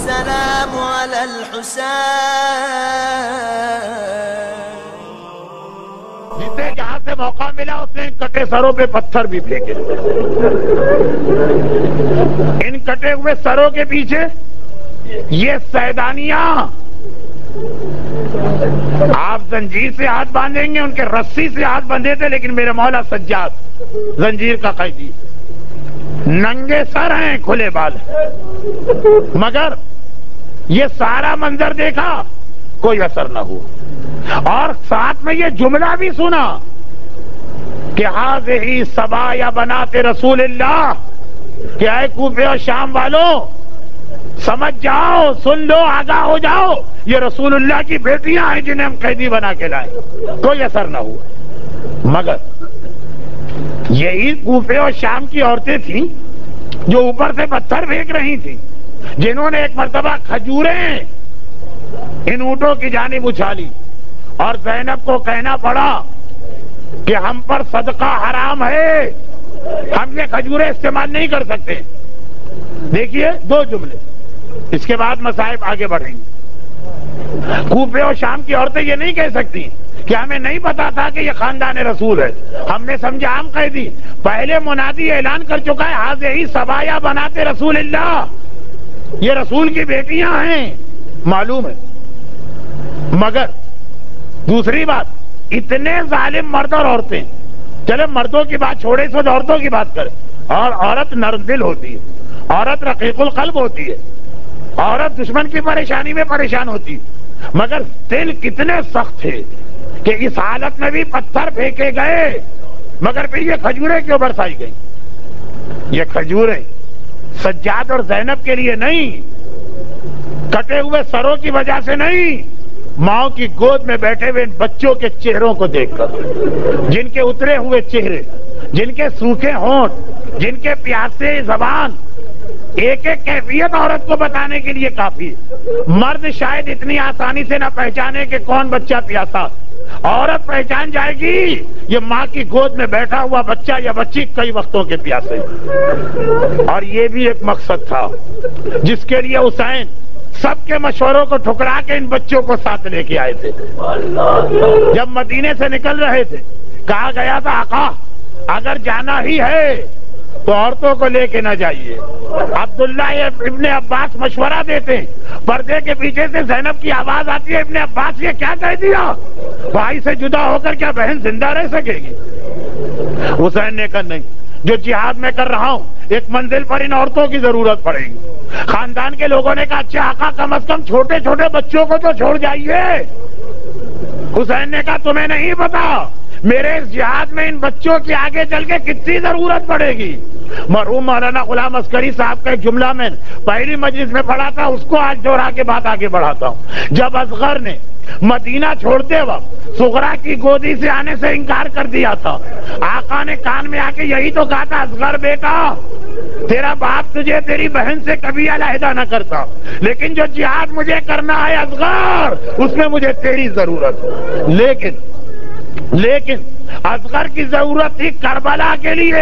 السلام على الحسين. جسے جہاں سے موقع ملا اس نے ان کٹے سروں پہ پتھر بھی پھینکے. ان کٹے ہوئے سروں کے پیچھے یہ سیدانیاں، آپ زنجیر سے ہاتھ باندھیں گے، ان کے رسی سے ہاتھ بندھے تھے، لیکن میرے مولا سجاد زنجیر کا قیدی، ننگے سر ہیں، کھلے بال ہیں. مگر یہ سارا منظر دیکھا، کوئی اثر نہ ہوا. اور ساتھ میں یہ جملہ بھی سنا کہ ہذہ صبایا بنات رسول اللہ، کہ اے کوفے اور شام والوں سمجھ جاؤ، سن لو، آگاہ ہو جاؤ، یہ رسول اللہ کی بیٹیاں ہیں جنہیں ہم قیدی بنا کے لائے. کوئی اثر نہ ہوا. مگر یہی کوفے اور شام کی عورتیں تھیں جو اوپر سے پتھر پھینک رہی تھیں، جنہوں نے ایک مرتبہ کھجوریں ان اونٹوں کی جانب اچھالی، اور زینب کو کہنا پڑا کہ ہم پر صدقہ حرام ہے، ہم یہ کھجوریں استعمال نہیں کر سکتے. دیکھیے دو جملے، اس کے بعد مصائب آگے بڑھیں گے. کوفے اور شام کی عورتیں یہ نہیں کہہ سکتی کہ ہمیں نہیں پتا تھا کہ یہ خاندان رسول ہے، ہم نے سمجھا عام قیدی. پہلے منادی اعلان کر چکا ہے ہذہ صبایا بنات رسول اللہ، یہ رسول کی بیٹیاں ہیں، معلوم ہے. مگر دوسری بات، اتنے ظالم مرد اور عورتیں، چلے مردوں کی بات چھوڑے، سو عورتوں کی بات کریں. اور عورت نرم دل ہوتی ہے، عورت رقیق القلب ہوتی ہے، عورت دشمن کی پریشانی میں پریشان ہوتی ہے. مگر دل کتنے سخت تھے کہ اس حالت میں بھی پتھر پھینکے گئے، مگر پھر یہ کھجوریں کیوں برسائی گئی؟ یہ کھجوریں سجاد اور زینب کے لیے نہیں، کٹے ہوئے سروں کی وجہ سے نہیں، ماں کی گود میں بیٹھے ہوئے ان بچوں کے چہروں کو دیکھ کر، جن کے اترے ہوئے چہرے، جن کے سوکھے ہونٹ، جن کے پیاسے زبان، ایک ایک کیفیت عورت کو بتانے کے لیے کافی ہے. مرد شاید اتنی آسانی سے نہ پہچانے کہ کون بچہ پیاسا، عورت پہچان جائے گی یہ ماں کی گود میں بیٹھا ہوا بچہ یا بچی کئی وقتوں کے پیاسے. اور یہ بھی ایک مقصد تھا جس کے لیے حسین سب کے مشوروں کو ٹھکرا کے ان بچوں کو ساتھ لے کے آئے تھے. جب مدینے سے نکل رہے تھے کہا گیا تھا آقا اگر جانا ہی ہے تو عورتوں کو لے کے نہ جائیے. عبداللہ ابن عباس مشورہ دیتے ہیں، پردے کے پیچھے سے زینب کی آواز آتی ہے، ابن عباس یہ کیا کہہ دیا؟ بھائی سے جدا ہو کر کیا بہن زندہ رہ سکے گی؟ حسین نے کہا نہیں، جو جہاد میں کر رہا ہوں ایک منزل پر ان عورتوں کی ضرورت پڑے گی. خاندان کے لوگوں نے کہا اچھا آقا کم از کم چھوٹے چھوٹے بچوں کو تو چھوڑ جائیے. حسین نے کہا تمہیں نہیں پتا میرے اس جہاد میں ان بچوں کی آگے چل کے کتنی ضرورت پڑے گی. مرحوم مولانا غلام عسکری صاحب کا ایک جملہ میں پہلی مجلس میں پڑھا تھا، اس کو آج دوہرا کے بات آگے بڑھاتا ہوں. جب اصغر نے مدینہ چھوڑتے وقت صغرا کی گودی سے آنے سے انکار کر دیا تھا، آقا نے کان میں آ کے یہی تو کہا تھا اصغر بیٹا تیرا باپ تجھے تیری بہن سے کبھی علیحدہ نہ کرتا، لیکن جو جہاد مجھے کرنا ہے اصغر اس میں مجھے تیری ضرورت. لیکن اصغر کی ضرورت تھی کربلا کے لیے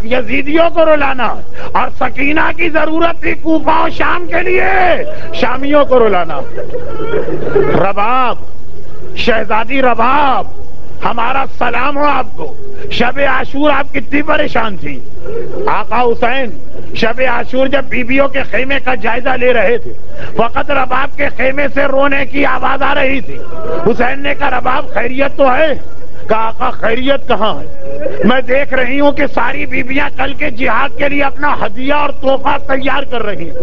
یزیدیوں کو رلانا، اور سکینہ کی ضرورت تھی کوفہ و شام کے لیے شامیوں کو رلانا. رباب، شہزادی رباب، ہمارا سلام ہو آپ کو. شب عاشور آپ کتنی پریشان تھی. آقا حسین شب عاشور جب بیویوں کے خیمے کا جائزہ لے رہے تھے، فقط رباب کے خیمے سے رونے کی آواز آ رہی تھی. حسین نے کہا رباب خیریت تو ہے؟ کہا آقا خیریت کہاں ہے، میں دیکھ رہی ہوں کہ ساری بیویاں کل کے جہاد کے لیے اپنا ہدیہ اور تحفہ تیار کر رہی ہیں.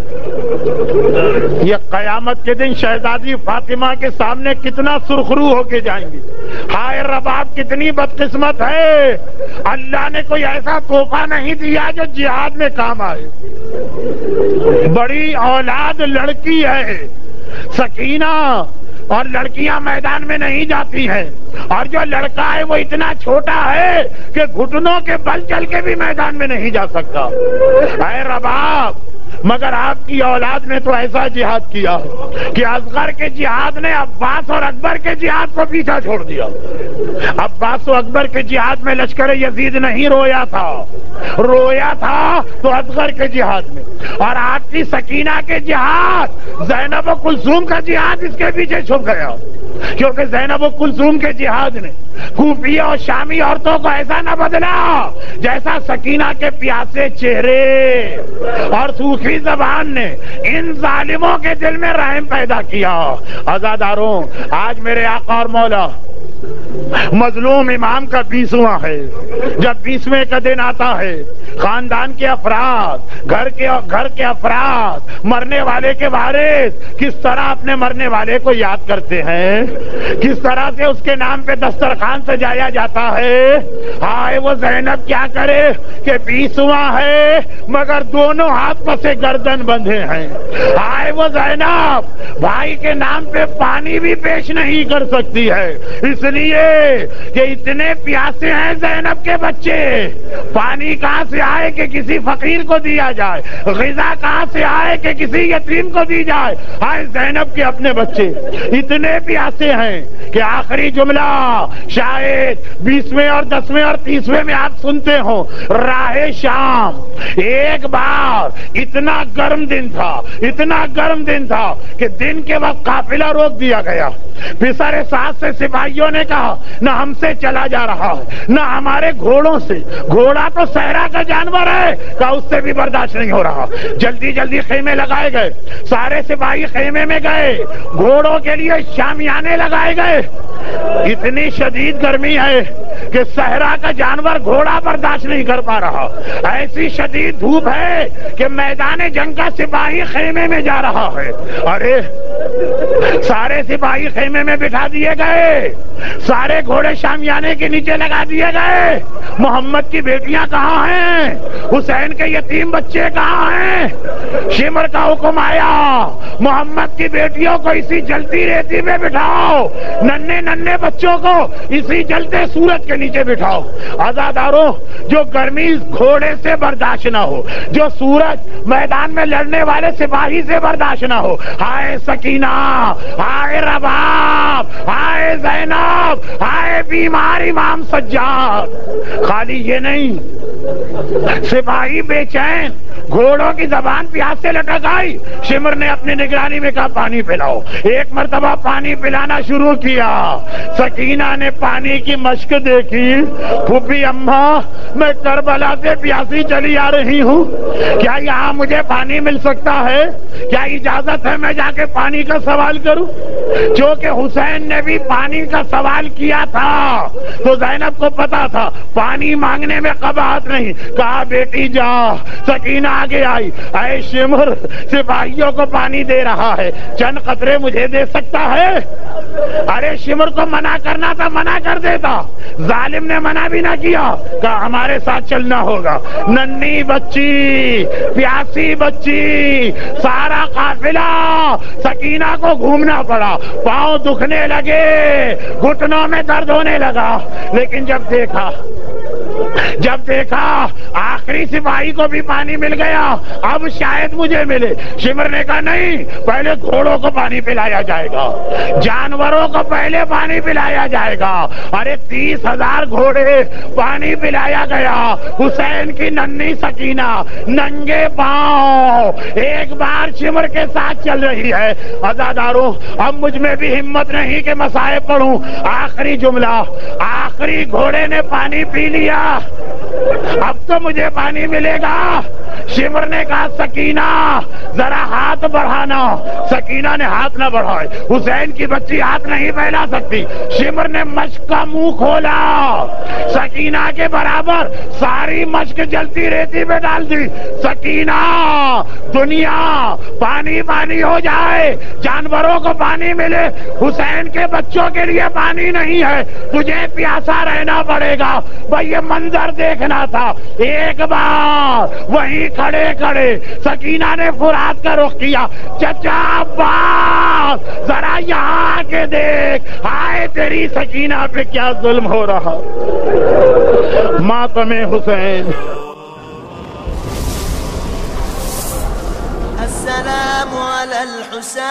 یہ قیامت کے دن شہزادی فاطمہ کے سامنے کتنا سرخرو ہو کے جائیں گی. ہائے رباب کتنی بدقسمت ہے، اللہ نے کوئی ایسا تحفہ نہیں دیا جو جہاد میں کام آئے. بڑی اولاد لڑکی ہے سکینہ، اور لڑکیاں میدان میں نہیں جاتی ہیں، اور جو لڑکا ہے وہ اتنا چھوٹا ہے کہ گھٹنوں کے بل چل کے بھی میدان میں نہیں جا سکتا. اے رباب مگر آپ کی اولاد نے تو ایسا جہاد کیا کہ اصغر کے جہاد نے عباس اور اکبر کے جہاد کو پیچھا چھوڑ دیا. عباس و اکبر کے جہاد میں لشکر یزید نہیں رویا تھا تو اصغر کے جہاد میں. اور آپ کی سکینہ کے جہاد، زینب و کلثوم کا جہاد اس کے پیچھے چھپ گیا، کیونکہ زینب و کلثوم کے جہاد نے کوفیہ اور شامی عورتوں کو ایسا نہ بدلا جیسا سکینہ کے پیاسے چہرے اور سوکھی زبان نے ان ظالموں کے دل میں رحم پیدا کیا. عزاداروں، آج میرے آقا اور مولا مظلوم امام کا 20واں ہے. جب 20ویں کا دن آتا ہے، خاندان کے افراد، گھر کے افراد، مرنے والے کے وارث کس طرح اپنے مرنے والے کو یاد کرتے ہیں، کس طرح سے اس کے نام پہ دسترخوان سجایا جاتا ہے. ہائے وہ زینب کیا کرے کہ 20واں ہے مگر دونوں ہاتھ پسے گردن بندھے ہیں. ہائے وہ زینب بھائی کے نام پہ پانی بھی پیش نہیں کر سکتی ہے، اس لیے کہ اتنے پیاسے ہیں زینب کے بچے. پانی کہاں سے آئے کہ کسی فقیر کو دیا جائے، غذا کہاں سے آئے کہ کسی یتیم کو دی جائے. ہائے زینب کے اپنے بچے اتنے پیاسے ہیں کہ آخری جملہ شاید 20ویں اور 10ویں اور 30ویں میں آپ سنتے ہو، راہ شام. ایک بار اتنا گرم دن تھا کہ دن کے وقت قافلہ روک دیا گیا. پسر ساتھ سے سپاہیوں نے کہا نہ ہم سے چلا جا رہا ہے نہ ہمارے گھوڑوں سے، گھوڑا تو صحرا کا جانور ہے، کہا اس سے بھی برداشت نہیں ہو رہا. جلدی خیمے لگائے گئے، سارے سپاہی خیمے میں گئے، گھوڑوں کے لیے شامیانے لگائے گئے. اتنی شدید گرمی ہے کہ صحرا کا جانور گھوڑا برداشت نہیں کر پا رہا. ایسی شدید دھوپ ہے کہ میدان جنگ کا سپاہی خیمے میں جا رہا ہے. ارے سارے سپاہی خیمے میں بٹھا دیے گئے، سارے گھوڑے شامیانے کے نیچے لگا دیے گئے. محمد کی بیٹیاں کہاں ہیں؟ حسین کے یتیم بچے کہاں ہیں؟ شمر کا حکم آیا، محمد کی بیٹیوں کو اسی جلتی ریتی میں بٹھاؤ، ننھے بچوں کو اسی جلتے سورج کے نیچے بٹھاؤ. عزاداروں، جو گرمی گھوڑے سے برداشت نہ ہو، جو سورج میدان میں لڑنے والے سپاہی سے برداشت نہ ہو، ہائے سکینہ، ہائے رباب، ہائے زینب، ہائے بیمار امام سجاد. خالی یہ نہیں، سپاہی بے چین، گھوڑوں کی زبان پیاس سے لٹک آئی. شمر نے اپنی نگرانی میں کہا پانی پلاؤ. ایک مرتبہ پانی پلانا شروع کیا. سکینہ نے پانی کی مشق دیکھی. پھوپھی اماں، میں کربلا سے پیاسی چلی آ رہی ہوں، کیا یہاں مجھے پانی مل سکتا ہے؟ کیا اجازت ہے میں جا کے پانی کا سوال کروں؟ چونکہ حسین نے بھی پانی کا سوال کیا تھا تو زینب کو پتا تھا پانی مانگنے میں قباحت نہیں. کہا بیٹی جا. سکینہ آگے آئی. اے شمر، سپاہیوں کو پانی دے رہا ہے، چند قطرے مجھے دے سکتا ہے؟ ارے شمر کو منع کرنا تھا، منع کر دیتا. ظالم نے منع بھی نہ کیا، کہا ہمارے ساتھ چلنا ہوگا. ننھی بچی، پیاسی بچی، سارا قافلہ سکینہ کو گھومنا پڑا. پاؤں دکھنے لگے، گھٹنوں میں درد ہونے لگا. لیکن جب دیکھا آخری سپاہی کو بھی پانی مل گیا، اب شاید مجھے ملے. شمر نے کہا نہیں، پہلے گھوڑوں کو پانی پلایا جائے گا، جانوروں کو پہلے پانی پلایا جائے گا. ارے 30,000 گھوڑے پانی پلایا گیا. حسین کی ننھی سکینہ ننگے پاؤں ایک بار شمر کے ساتھ چل رہی ہے. عزاداروں، اب مجھ میں بھی ہمت نہیں کہ مسائب پڑھوں. آخری جملہ، آخری گھوڑے نے پانی پی لیا، اب تو مجھے پانی ملے گا. شمر نے کہا سکینہ ذرا ہاتھ بڑھانا. سکینہ نے ہاتھ نہ بڑھائے. حسین کی بچی ہاتھ نہیں پھیلا سکتی. شمر نے مشق کا منہ کھولا، سکینہ کے برابر ساری مشق جلتی ریتی میں ڈال دی. سکینہ، دنیا پانی پانی ہو جائے، جانوروں کو پانی ملے، حسین کے بچوں کے لیے پانی نہیں ہے، تجھے پیاسا رہنا پڑے گا. بھائی یہ منظر دیکھنا تھا. ایک بار وہیں کھڑے سکینہ نے فرات کا رخ کیا. چچا عباس، ذرا یہاں کے دیکھ، ہائے تیری سکینہ پہ کیا ظلم ہو رہا. ماتم حسین. السلام على الحسين